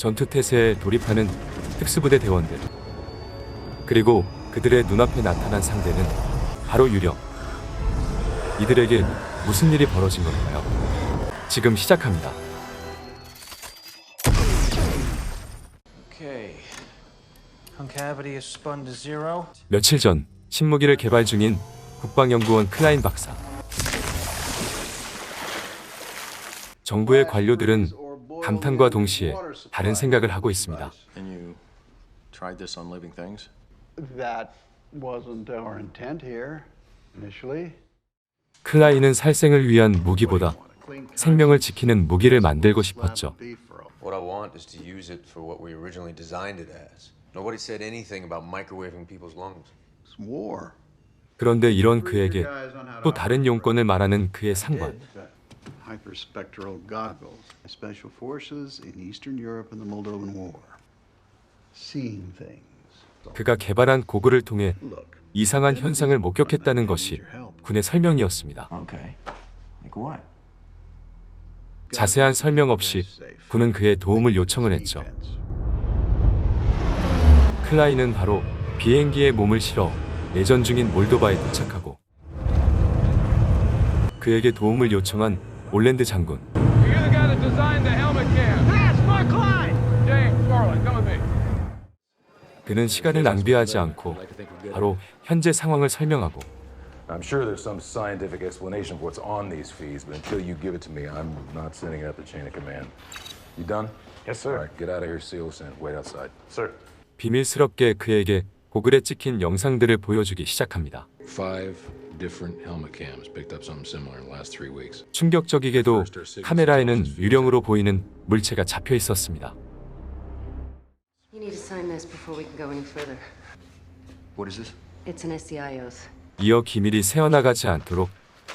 전투 태세에 돌입하는 특수부대 대원들. 그리고 그들의 눈앞에 나타난 상대는 바로 유령. 이들에게 무슨 일이 벌어진 걸까요? 지금 시작합니다. 며칠 전 신무기를 개발 중인 국방연구원 클라인 박사. 정부의 관료들은 감탄과 동시에 다른 생각을 하고 있습니다. 클라인은 살생을 위한 무기보다 생명을 지키는 무기를 만들고 싶었죠. What I want is to use it for what we originally designed it as. Nobody said anything about microwaving people's lungs. It's war. 그런데 이런 그에게 또 다른 용건을 말하는 그의 상관. Hyperspectral goggles. Special forces in Eastern Europe in the Moldovan War. Seeing things. 그가 개발한 고글을 통해 이상한 현상을 목격했다는 것이 군의 설명이었습니다. Okay. Like what? 자세한 설명 없이 군은 그의 도움을 요청을 했죠. 클라인은 바로 비행기에 몸을 실어 내전 중인 몰도바에 도착하고 그에게 도움을 요청한 올랜드 장군. 그는 시간을 낭비하지 않고 바로 현재 상황을 설명하고 I'm sure there's some scientific explanation for what's on these feeds, but until you give it to me, I'm not sending it up the chain of command. You done? Yes, sir. All right, get out of here, seal sent. Wait outside. Sir. 비밀스럽게 그에게 고글에 찍힌 영상들을 보여주기 시작합니다. 5 different helmet cams picked up something similar in the last 3 weeks. 충격적이게도 카메라에는 유령으로 보이는 물체가 잡혀 있었습니다. You need to sign this before we can go any further. What is this? It's an SCI oath. 이어 기밀이 새어나가지 않도록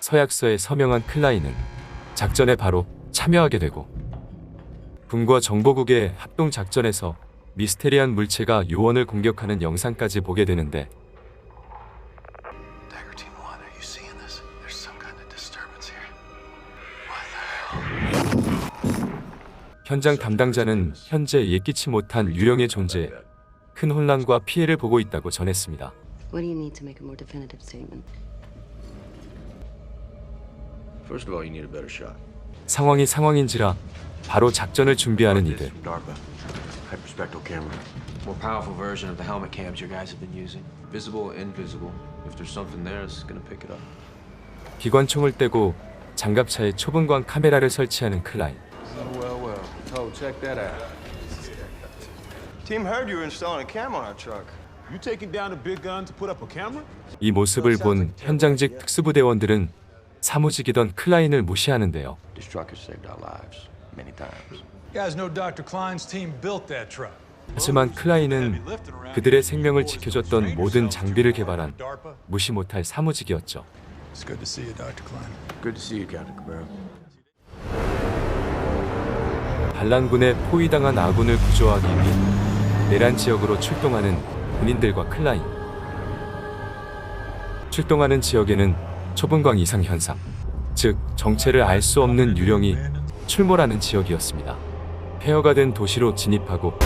서약서에 서명한 클라인은 작전에 바로 참여하게 되고 군과 정보국의 합동 작전에서 미스테리한 물체가 요원을 공격하는 영상까지 보게 되는데 Dagger Team 1, are you seeing this? There's some kind of disturbance here. What the hell? 현장 담당자는 현재 예기치 못한 유령의 존재에 큰 혼란과 피해를 보고 있다고 전했습니다. What do you need to make a more definitive statement? First of all, you need a better shot. 상황이 상황인지라 바로 작전을 준비하는 이들. DARPA. Hyperspectral camera. More powerful version of the helmet cams you guys have been using. Visible, invisible. If there's something there, it's gonna pick it up. 기관총을 떼고 장갑차에 초분광 카메라를 설치하는 클라인. Well. Oh, check that out. Team heard you were installing a cam on our truck. You taking down a big gun to put up a camera? 이 모습을 본 현장직 특수부대원들은 사무직이던 클라인을 무시하는데요. This truck has saved our lives many times. You guys know Dr. Klein's team built that truck. 하지만 클라인은 그들의 생명을 지켜줬던 모든 장비를 개발한 무시 못할 사무직이었죠. It's good to see you, Dr. Klein. Good to see you, Captain Cabrera. 반란군에 포위당한 아군을 구조하기 위해 내란 지역으로 출동하는 군인들과 클라인. 출동하는 지역에는 초분광 이상 현상, 즉 정체를 알 수 없는 유령이 출몰하는 지역이었습니다. 폐허가 된 도시로 진입하고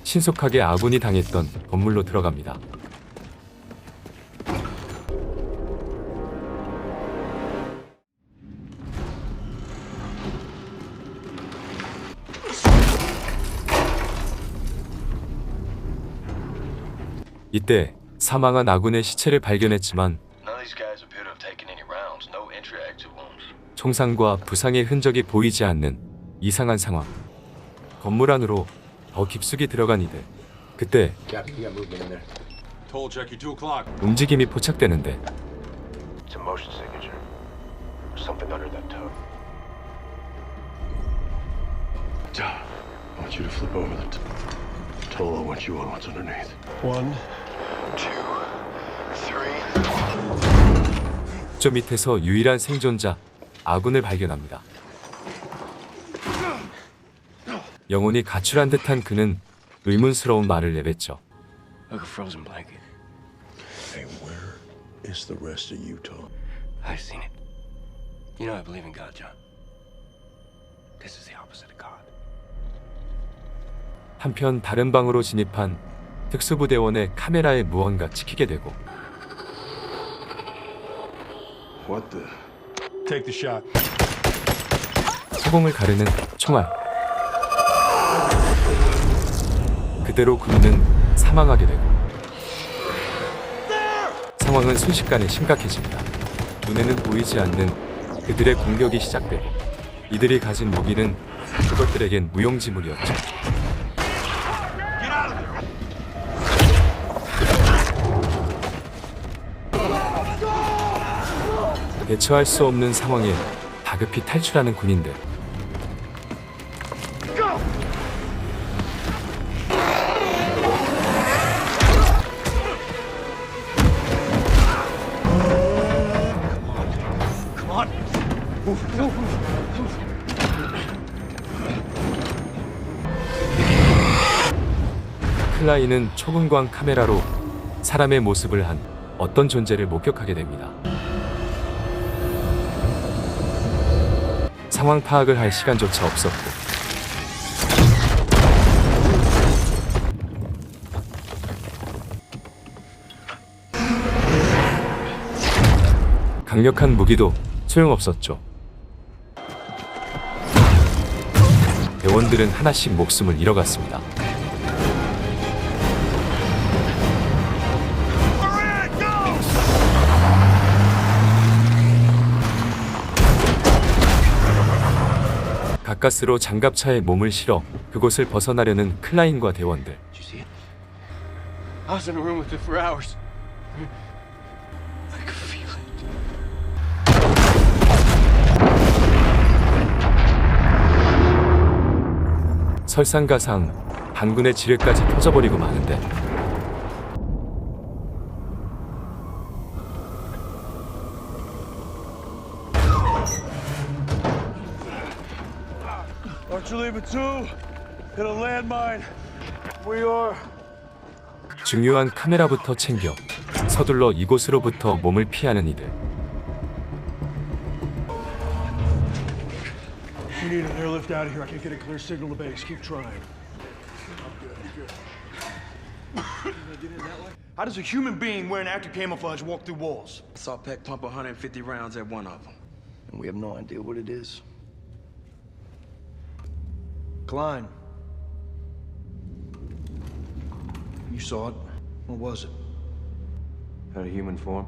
신속하게 아군이 당했던 건물로 들어갑니다. 이때 사망한 아군의 시체를 발견했지만 총상과 부상의 흔적이 보이지 않는 이상한 상황. 건물 안으로 더 깊숙이 들어간 이들. 그때 Captain, you got movement in there. Told check you 2 o'clock. 움직임이 포착되는데 It's a motion signature. Something under that tub. John, I want you to flip over the Tolo what you want, what's underneath. 1, 2, 3. 저 밑에서 유일한 생존자 아군을 발견합니다. 영혼이 가출한 듯한 그는 의문스러운 말을 내뱉죠. Like a frozen blanket. Hey, where is the rest of Utah? I've seen it. You know I believe in God, John. This is the opposite of God. 한편 다른 방으로 진입한 특수부대원의 카메라에 무언가 찍히게 되고 What the? Take the shot. 허공을 가르는 총알. 그대로 군인은 사망하게 되고 상황은 순식간에 심각해집니다. 눈에는 보이지 않는 그들의 공격이 시작되고 이들이 가진 무기는 그것들에겐 무용지물이었죠. 대처할 수 없는 상황에 다급히 탈출하는 군인들. 클라이는 초근광 카메라로 사람의 모습을 한 어떤 존재를 목격하게 됩니다. 상황 파악을 할 시간조차 없었고 강력한 무기도 소용없었죠. 대원들은 하나씩 목숨을 잃어갔습니다. 가까스로 장갑차에 몸을 실어 그곳을 벗어나려는 클라인과 대원들. Did you see it? I was in a room with it for hours. I could feel it. 설상가상 반군의 지뢰까지 터져버리고 마는데 Archer 2, hit a landmine. We are. 중요한 카메라부터 챙겨 서둘러 이곳으로부터 몸을 피하는 이들. We need an airlift out of here. I can't get a clear signal to base. Keep trying. How does a human being wearing active camouflage walk through walls? I saw Peck pump 150 rounds at one of them. And we have no idea what it is. Klein. You saw it. What was it? Had a human form?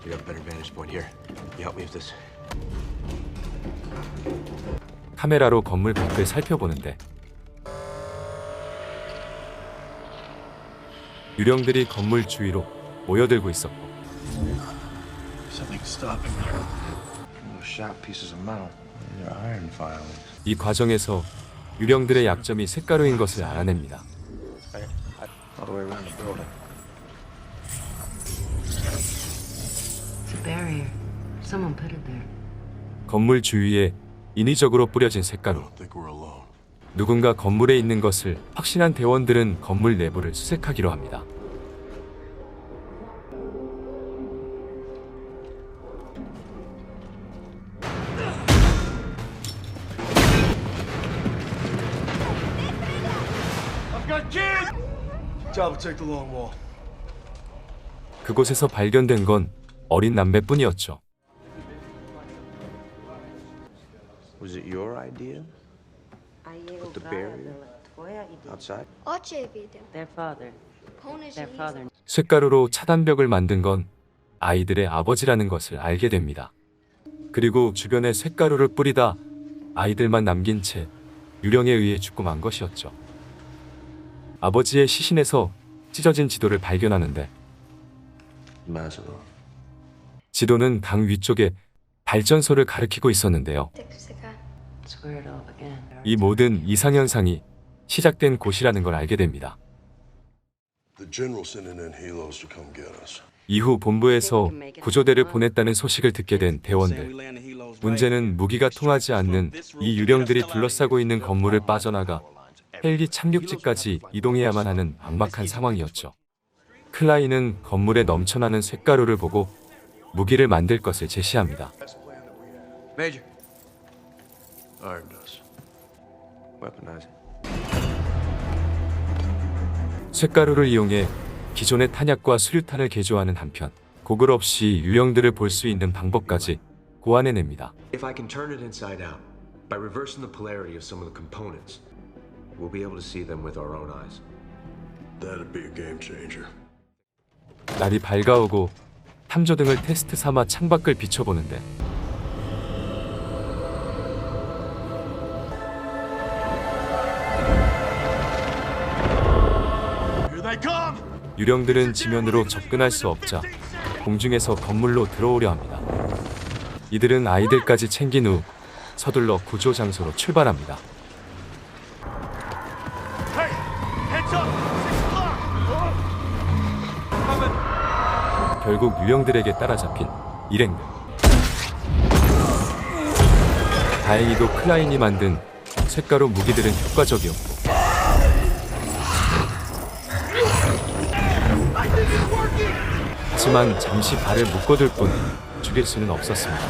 We got a better vantage point here. You help me with this. 카메라로 건물 밖을 살펴보는데 유령들이 건물 주위로 모여들고 있었고 Something's stopping me. Those sharp pieces of metal. They're iron filings. 이 과정에서 유령들의 약점이 쇳가루인 것을 알아냅니다. All the way around the building. It's a barrier. Someone put it there. 건물 주위에 인위적으로 뿌려진 쇳가루. Think we're alone. 누군가 건물에 있는 것을 확신한 대원들은 건물 내부를 수색하기로 합니다. I've got kids! Talbot, take the long wall. 그곳에서 발견된 건 어린 남매뿐이었죠. Was it your idea? Put the barrier outside? Отче видел. Their father. Помнишь, Their father. 쇳가루로 차단벽을 만든 건 아이들의 아버지라는 것을 알게 됩니다. 그리고 주변에 쇳가루를 뿌리다 아이들만 남긴 채 유령에 의해 죽고 만 것이었죠. 아버지의 시신에서 찢어진 지도를 발견하는데 Massimo. 지도는 강 위쪽에 발전소를 가리키고 있었는데요. Так сега. Square it off again. 이 모든 이상현상이 시작된 곳이라는 걸 알게 됩니다. The general's sending in helos to come get us. 이후 본부에서 구조대를 보냈다는 소식을 듣게 된 대원들. 문제는 무기가 통하지 않는 이 유령들이 둘러싸고 있는 건물을 빠져나가 헬기 착륙지까지 이동해야만 하는 막막한 상황이었죠. 클라이는 건물에 넘쳐나는 쇳가루를 보고 무기를 만들 것을 제시합니다. Major. Iron does. Weaponizing. 쇳가루를 이용해 기존의 탄약과 수류탄을 개조하는 한편 고글 없이 유령들을 볼 수 있는 방법까지 고안해냅니다. If I can turn it inside out, by reversing the polarity of some of the components, we'll be able to see them with our own eyes. That'd be a game changer. 날이 밝아오고 탐조등을 테스트 삼아 창밖을 비춰보는데 Here they come! 유령들은 지면으로 접근할 수 없자 공중에서 건물로 들어오려 합니다. 이들은 아이들까지 챙긴 후 서둘러 구조 장소로 출발합니다. Hey! Heads up! 6 o'clock! 결국 유령들에게 따라잡힌 일행들. 다행히도 클라인이 만든 쇳가루 무기들은 효과적이었고 하지만 잠시 발을 묶어둘 뿐 죽일 수는 없었습니다.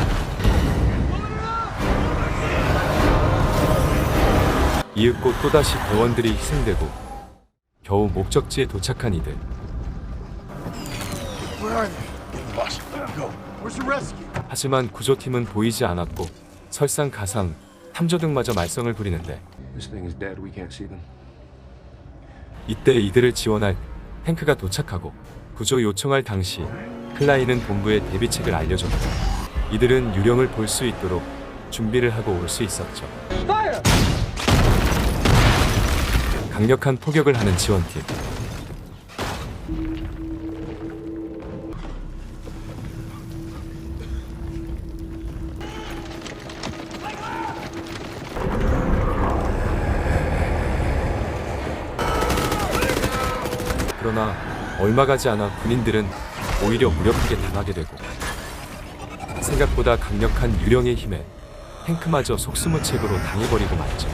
이윽고 또다시 대원들이 희생되고 겨우 목적지에 도착한 이들. Where are they? Getting lost. Go. Where's the rescue? 하지만 구조팀은 보이지 않았고 설상가상 탐조등마저 말썽을 부리는데 This thing is dead. We can't see them. 이때 이들을 지원할 탱크가 도착하고 구조 요청할 당시 클라인은 본부에 대비책을 알려줬고 이들은 유령을 볼 수 있도록 준비를 하고 올 수 있었죠. 강력한 포격을 하는 지원팀. 그러나 얼마 가지 않아 군인들은 오히려 무력하게 당하게 되고 생각보다 강력한 유령의 힘에 탱크마저 속수무책으로 당해버리고 말죠.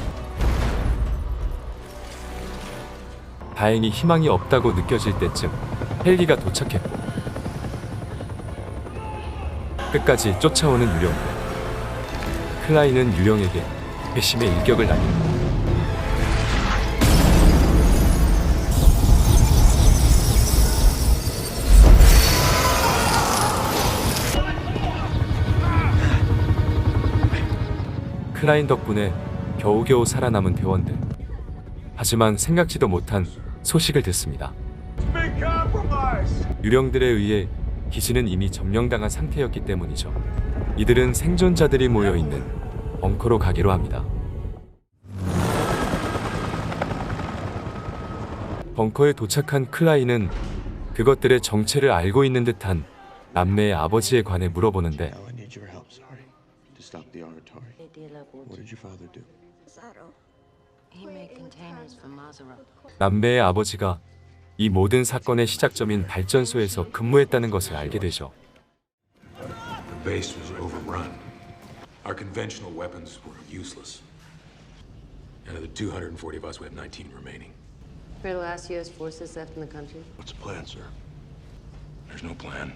다행히 희망이 없다고 느껴질 때쯤 헬기가 도착했고 끝까지 쫓아오는 유령들. 클라인은 유령에게 배심의 일격을 날립니다. 클라인 덕분에 겨우겨우 살아남은 대원들. 하지만 생각지도 못한 소식을 듣습니다. Big compromise! 유령들에 의해 기지는 이미 점령당한 상태였기 때문이죠. 이들은 생존자들이 모여있는 벙커로 가기로 합니다. 벙커에 도착한 클라인은 그것들의 정체를 알고 있는 듯한 남매의 아버지에 관해 물어보는데 I need your help, sorry. To stop the oratory. What did your father do? He made containers for Mazara. 남매의 아버지가 이 모든 사건의 시작점인 발전소에서 근무했다는 것을 알게 되죠. The base was overrun. Our conventional weapons were useless. Out of the 240 of us, we have 19 remaining. We're the last U.S. forces left in the country. What's the plan, sir? There's no plan.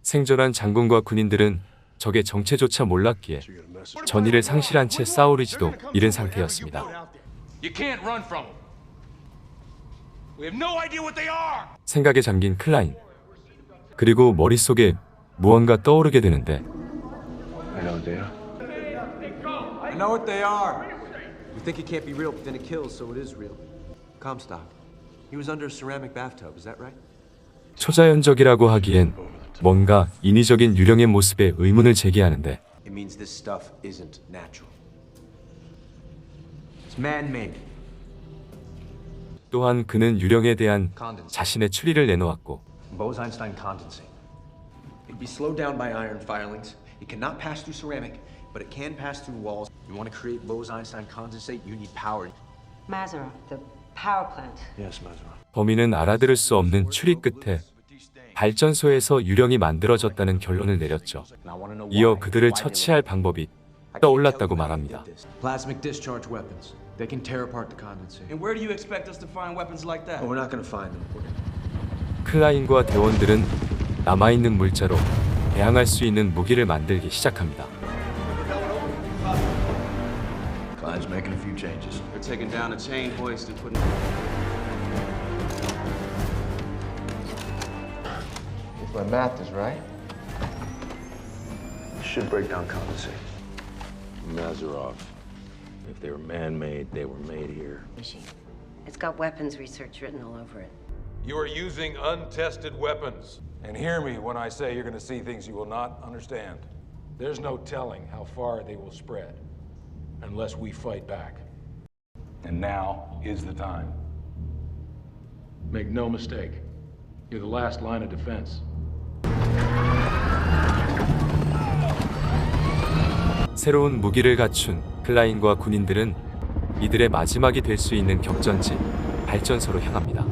생존한 장군과 군인들은 적의 정체조차 몰랐기에 You got a message? 전의를 상실한 채 싸우리지도 이른 상태였습니다. You can't run from them. We have no idea what they are! 생각에 잠긴 클라인. 그리고 머릿속에 무언가 떠오르게 되는데 I know they are. I know what they are. You think it can't be real, but then it kills, so it is real. Comstock. He was under a ceramic bathtub, is that right? 초자연적이라고 하기엔 뭔가 인위적인 유령의 모습에 의문을 제기하는데 It means this stuff isn't natural. It's man-made. 또한 그는 유령에 대한 자신의 추리를 내놓았고 Bose-Einstein condensate. It can be slowed down by iron filings. It cannot pass through ceramic, but it can pass through walls. You want to create Bose-Einstein condensate, you need power. Mazara, the power plant. Yes, Mazara. 범인은 알아들을 수 없는 추리 끝에 발전소에서 유령이 만들어졌다는 결론을 내렸죠. 이어 그들을 처치할 방법이 떠올랐다고 말합니다. Plasmic discharge weapons. They can tear apart the condensate. And where do you expect us to find weapons like that? Oh, we're not going to find them. 클라인과 대원들은 남아있는 물자로 대항할 수 있는 무기를 만들기 시작합니다. Line's making a few changes. They're taking down a chain hoist and putting... If my math is right, Should break down condensate. Mazarov. If they were man-made, they were made here. Machine. It's got weapons research written all over it. You are using untested weapons. And hear me when I say you're going to see things you will not understand. There's no telling how far they will spread unless we fight back. And now is the time. Make no mistake, you're the last line of defense. 새로운 무기를 갖춘 클라인과 군인들은 이들의 마지막이 될 수 있는 격전지 발전소로 향합니다.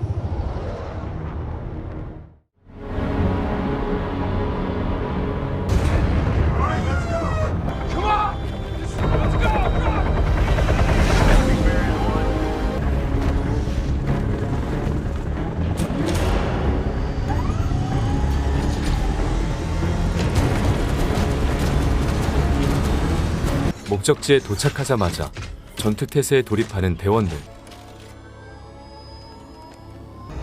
목적지에 도착하자마자 전투 태세에 돌입하는 대원들.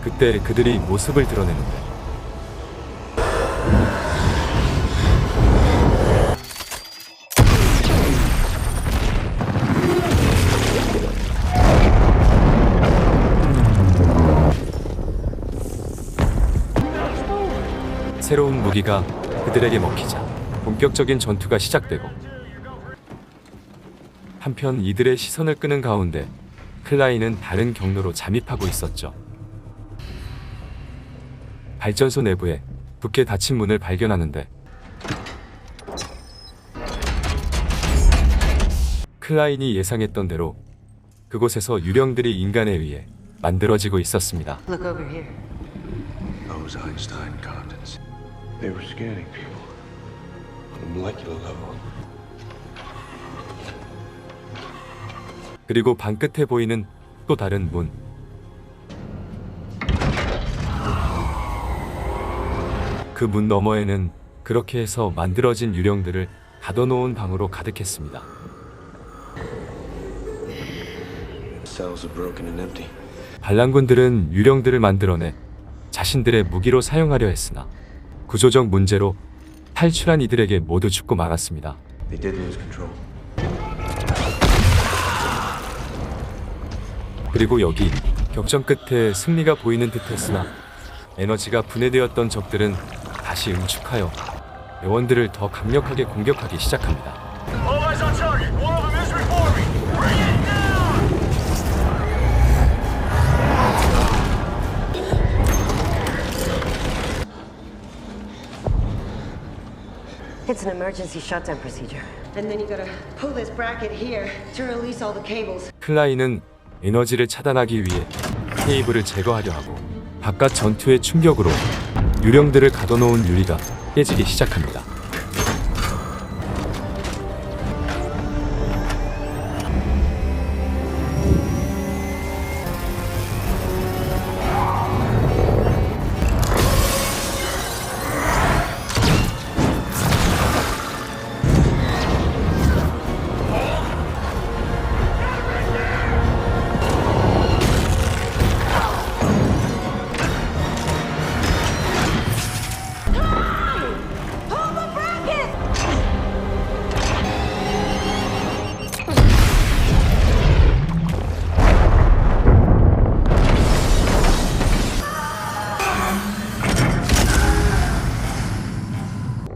그때 그들이 모습을 드러내는데 새로운 무기가 그들에게 먹히자 본격적인 전투가 시작되고, 한편 이들의 시선을 끄는 가운데 클라인은 다른 경로로 잠입하고 있었죠. 발전소 내부에 붓게 닫힌 문을 발견하는데 클라인이 예상했던 대로 그곳에서 유령들이 인간에 의해 만들어지고 있었습니다. Look over here. Those Einstein condensates. They were scanning people on a molecular level. 그리고 방 끝에 보이는 또 다른 문. 그 문 너머에는 그렇게 해서 만들어진 유령들을 가둬놓은 방으로 가득했습니다. Cells are broken and empty. 반란군들은 유령들을 만들어내 자신들의 무기로 사용하려 했으나 구조적 문제로 탈출한 이들에게 모두 죽고 말았습니다. They did lose control. 그리고 여기 격전 끝에 승리가 보이는 듯했으나 에너지가 분해되었던 적들은 다시 응축하여 대원들을 더 강력하게 공격하기 시작합니다. All eyes on target. One of them is reforming. Bring it down! It's an emergency shutdown procedure. And then you gotta pull this bracket here to release all the cables. 클라인은 에너지를 차단하기 위해 케이블을 제거하려 하고 바깥 전투의 충격으로 유령들을 가둬놓은 유리가 깨지기 시작합니다.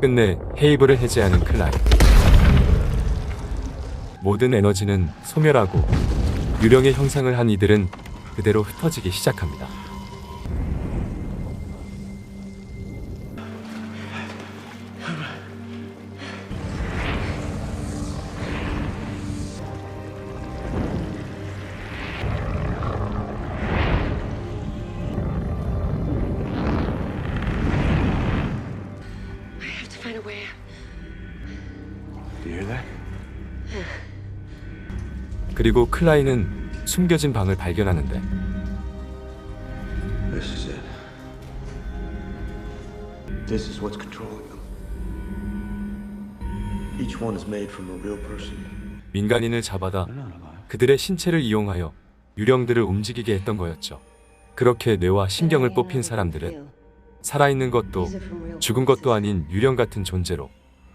끝내 헤이블을 해제하는 클라인. 모든 에너지는 소멸하고 유령의 형상을 한 이들은 그대로 흩어지기 시작합니다. Find a way out. Do you hear that? 그리고 클라인은 숨겨진 방을 발견하는데 This is it. This is what's controlling them. Each one is made from a real person. 민간인을 잡아다 They're not alive. 그들의 신체를 이용하여 유령들을 움직이게 했던 거였죠. 그렇게 뇌와 신경을 뽑힌 사람들은 살아있는 것도 죽은 것도 아닌 유령 같은 존재로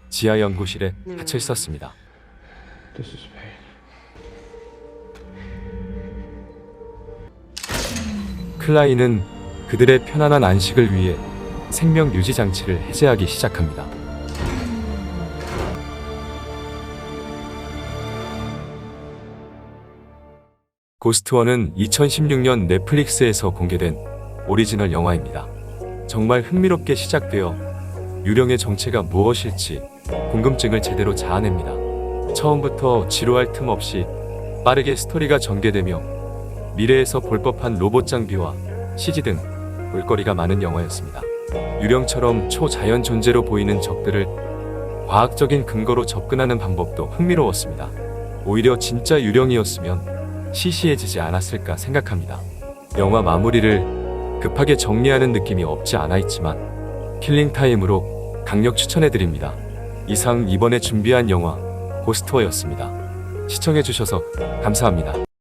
지하 연구실에 갇혀 있었습니다. This is pain. 클라이는 그들의 편안한 안식을 위해 생명 유지 장치를 해제하기 시작합니다. 고스트원은 2016년 넷플릭스에서 공개된 오리지널 영화입니다. 정말 흥미롭게 시작되어 유령의 정체가 무엇일지 궁금증을 제대로 자아냅니다. 처음부터 지루할 틈 없이 빠르게 스토리가 전개되며 미래에서 볼 법한 로봇 장비와 CG 등 볼거리가 많은 영화였습니다. 유령처럼 초자연 존재로 보이는 적들을 과학적인 근거로 접근하는 방법도 흥미로웠습니다. 오히려 진짜 유령이었으면 시시해지지 않았을까 생각합니다. 영화 마무리를 급하게 정리하는 느낌이 없지 않아 있지만 킬링타임으로 강력 추천해드립니다. 이상 이번에 준비한 영화 고스트워였습니다. 시청해주셔서 감사합니다.